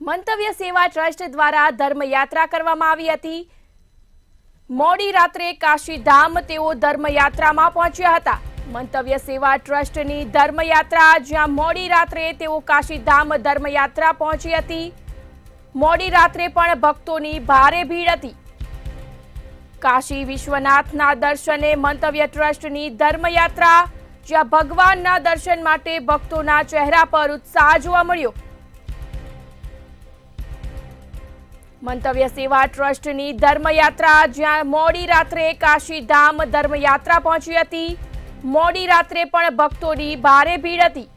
મંતવ્ય સેવા ટ્રસ્ટ દ્વારા ધર્મયાત્રા કરવામાં આવી હતી। મોડી રાત્રે કાશીધામ તેઓ ધર્મયાત્રામાં પહોંચ્યા હતા। મંતવ્ય સેવા ટ્રસ્ટની ધર્મયાત્રા, જ્યાં મોડી રાત્રે તેઓ કાશીધામ ધર્મયાત્રા પહોંચી હતી। મોડી રાત્રે પણ ભક્તોની ભારે ભીડ હતી। કાશી વિશ્વનાથના દર્શને મંતવ્ય ટ્રસ્ટની ધર્મયાત્રા, જ્યાં ભગવાનના દર્શન માટે ભક્તોના ચહેરા પર ઉત્સાહ જોવા મળ્યો। મંતવ્ય સેવા ટ્રસ્ટની ધર્મયાત્રા, જ્યાં મોડી રાત્રે કાશીધામ ધર્મયાત્રા પહોંચી હતી। મોડી રાત્રે પણ ભક્તોની ભારે ભીડ હતી।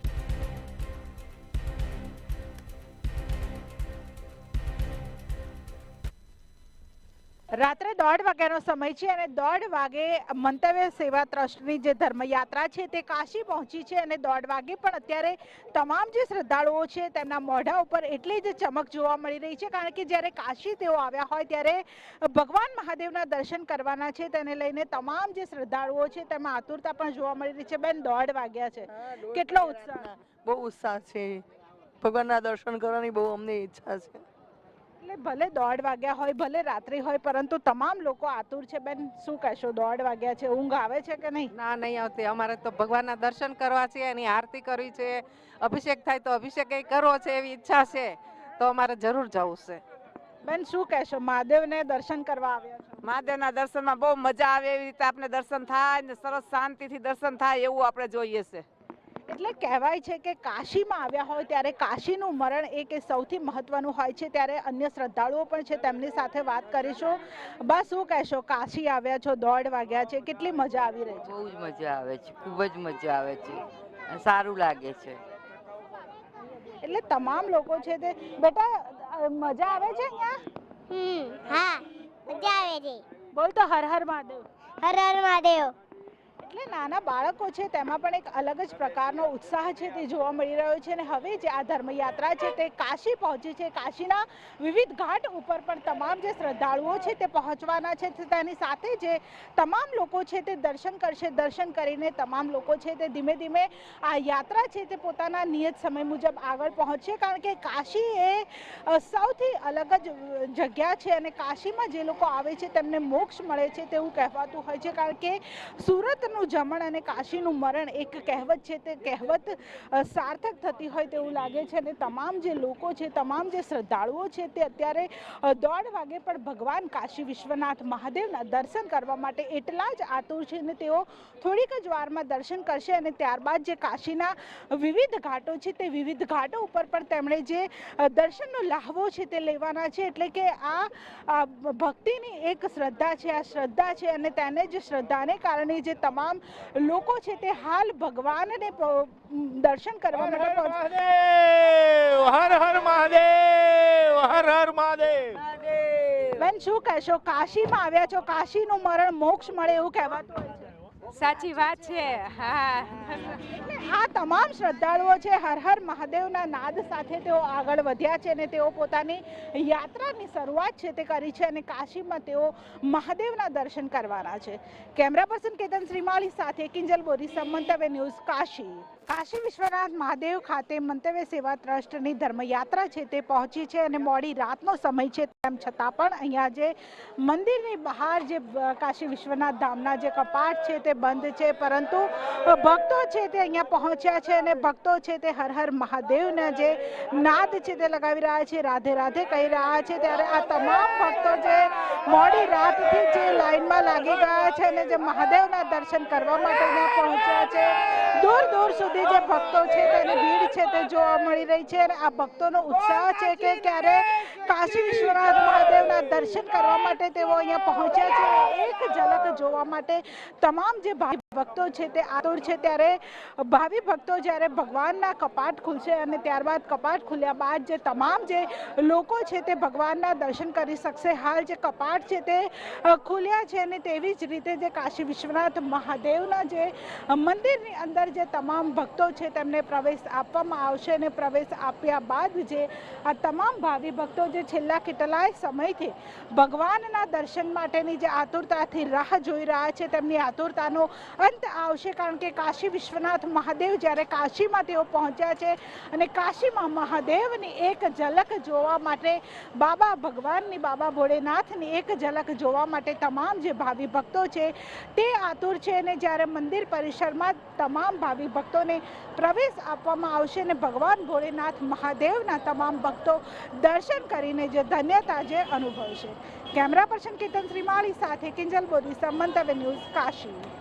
રાત્રે 1:30 વાગ્યાનો સમય છે અને 1:30 વાગે મંતવ્ય સેવા ટ્રસ્ટની જે ધર્મયાત્રા છે તે કાશી પહોંચી છે અને 1:30 વાગે પણ અત્યારે તમામ જે શ્રદ્ધાળુઓ છે તેમના મોઢા ઉપર એટલી જ ચમક જોવા મળી રહી છે, કારણ કે જ્યારે કાશી તેઓ આવ્યા હોય ત્યારે ભગવાન મહાદેવના દર્શન કરવાના છે, તેને લઈને તમામ જે શ્રદ્ધાળુઓ છે તેમાં આતુરતા પણ જોવા મળી રહી છે। બેન, 1:30 વાગ્યા છે, કેટલો ઉત્સાહ? બહુ ઉત્સાહ છે, ભગવાનના દર્શન કરવાની બહુ અમને ઈચ્છા છે। એટલે ભલે 1:30 વાગ્યા હોય, ભલે રાત્રિ હોય, પરંતુ તમામ લોકો આતુર છે। બેન, શું કહેશો? 1:30 વાગ્યા છે, ઊંઘ આવે છે કે નહીં? ના, નહીં આવતી। અમારે તો ભગવાનના દર્શન કરવા છે, એની આરતી કરવી છે, અભિષેક થાય તો અભિષેક કરવો છે, એવી ઈચ્છા છે, તો અમારે જરૂર જવું છે। બેન, શું કહેશો? મહાદેવને દર્શન કરવા આવ્યા છો? મહાદેવના દર્શનમાં બહુ મજા આવે એવી રીતે આપણે દર્શન થાય ને સરસ શાંતિથી દર્શન થાય એવું આપણે જોઈએ છે। એટલે કહેવાય છે કે કાશીમાં આવ્યા હોય ત્યારે કાશીનું મરણ એક સૌથી મહત્વનું હોય છે। ત્યારે અન્ય શ્રદ્ધાળુઓ પણ છે, તેમની સાથે વાત કરીશું। બસ, શું કહેશો? કાશી આવ્યા છો, 1:30 વાગ્યા છે, કેટલી મજા આવી રહી છે? બહુ જ મજા આવે છે, ખૂબ જ મજા આવે છે, સારું લાગે છે। એટલે તમામ લોકો છે તે બેટા મજા આવે છે અહીંયા? હા, મજા આવે છે। બોલ તો હર હર મહાદેવ। હર હર મહાદેવ। એટલે નાના બાળકો છે તેમાં પણ એક અલગ જ પ્રકારનો ઉત્સાહ છે તે જોવા મળી રહ્યો છે। અને હવે જે આ ધર્મયાત્રા છે તે કાશી પહોંચી છે। કાશીના વિવિધ ઘાટ ઉપર પણ તમામ જે શ્રદ્ધાળુઓ છે તે પહોંચવાના છે, તેની સાથે જે તમામ લોકો છે તે દર્શન કરશે। દર્શન કરીને તમામ લોકો છે તે ધીમે ધીમે આ યાત્રા છે તે પોતાના નિયત સમય મુજબ આગળ પહોંચશે, કારણ કે કાશી એ સૌથી અલગ જ જગ્યા છે અને કાશીમાં જે લોકો આવે છે તેમને મોક્ષ મળે છે તેવું કહેવાતું હોય છે। કારણ કે સુરતનું જમણ અને કાશીનું મરણ એક કહેવત છે, તે કહેવત સાર્થક થતી હોય તેવું લાગે છે। અને તમામ જે લોકો છે, તમામ જે શ્રદ્ધાળુઓ છે તે અત્યારે 1:30 વાગે પણ ભગવાન કાશી વિશ્વનાથ મહાદેવના દર્શન કરવા માટે એટલા જ આતુર છે અને તેઓ થોડીક જ વારમાં દર્શન કરશે અને ત્યારબાદ જે કાશીના વિવિધ ઘાટો છે તે વિવિધ ઘાટો ઉપર પણ તેમણે જે દર્શનનો લાહવો છે તે લેવાના છે। એટલે કે આ ભક્તિની એક શ્રદ્ધા છે, આ શ્રદ્ધા છે અને તેને જ શ્રદ્ધાને કારણે જે તમામ લોકો છે તે હાલ ભગવાનને દર્શન કરવા માટે હર હર મહાદેવ, હર હર મહાદેવ। બેન, શું કહેશો? કાશીમાં આવ્યા છો, કાશીનું મરણ મોક્ષ મળે એવું કહેવાતું હોય છે। સાચી વાત છે। હા, આ તમામ શ્રદ્ધાળુઓ છે હર હર મહાદેવના નાદ સાથે તેઓ આગળ વધ્યા છે અને તેઓ પોતાની યાત્રાની શરૂઆત છે તે કરી છે અને કાશીમાં તેઓ મહાદેવના દર્શન કરવાના છે। કેમેરા પર્સન કેતન શ્રીમાળી સાથે કિંજલ બોરીસા, મંતવ્ય ન્યૂઝ, કાશી। કાશી વિશ્વનાથ મહાદેવ ખાતે મંતવ્ય સેવા ટ્રસ્ટની ધર્મયાત્રા છે તે પહોંચી છે અને મોડી રાતનો સમય છે, તેમ છતાં પણ અહીંયા જે મંદિરની બહાર જે કાશી વિશ્વનાથ ધામના જે કપાટ છે તે બંધ છે, પરંતુ ભક્તો છે તે અહીંયા પહોંચ્યા છે અને ભક્તો છે તે હર હર મહાદેવના જે નાદ છે તે લગાવી રહ્યા છે, રાધે રાધે કહી રહ્યા છે। ત્યારે આ તમામ ભક્તો જે મોડી રાતથી જે લાઈનમાં લાગી ગયા છે અને જે મહાદેવના દર્શન કરવા માટે અહીંયા પહોંચ્યા છે, દૂર દૂર સુધી જે ભક્તો છે તેની ભીડ છે તે જોવા મળી રહી છે અને આ ભક્તોનો ઉત્સાહ છે કે ક્યારે કાશી વિશ્વનાથ મહાદેવના દર્શન કરવા માટે તેઓ અહીંયા પહોંચ્યા છે। એક ઝલક જોવા માટે તમામ જે ભાવિ ભક્તો છે તે આતુર છે। ત્યારે ભાવિ ભક્તો જ્યારે ભગવાનના કપાટ ખુલશે અને ત્યારબાદ કપાટ ખુલ્યા બાદ જે તમામ જે લોકો છે તે ભગવાનના દર્શન કરી શકશે। હાલ જે કપાટ છે તે ખુલ્યા છે અને તેવી જ રીતે જે કાશી વિશ્વનાથ મહાદેવના જે મંદિરની અંદર જે તમામ ભક્તો છે તેમને પ્રવેશ આપવામાં આવશે અને પ્રવેશ આપ્યા બાદ જે આ તમામ ભાવિ ભક્તો જે છેલ્લા કેટલાય સમયથી ભગવાનના દર્શન માટેની જે આતુરતાથી રાહ જોઈ રહ્યા છે, તેમની આતુરતાનો અંત આવશે, કારણ કે કાશી વિશ્વનાથ મહાદેવ જ્યારે કાશીમાં તેઓ પહોંચ્યા છે અને કાશીમાં મહાદેવની એક ઝલક જોવા માટે, બાબા ભગવાનની, બાબા ભોળેનાથની એક ઝલક જોવા માટે તમામ જે ભાવિ ભક્તો છે તે આતુર છે. અને જ્યારે મંદિર પરિસરમાં તમામ ભાવિ ભક્તોને પ્રવેશ આપવામાં આવશે અને ભગવાન ભોળેનાથ મહાદેવના તમામ ભક્તો દર્શન કરીને જે ધન્યતા જે અનુભવશે. કેમેરા પર્સન કેતન શ્રીમાળી સાથે કિંજલ બોરી, મંતવ્ય ન્યૂઝ, કાશી.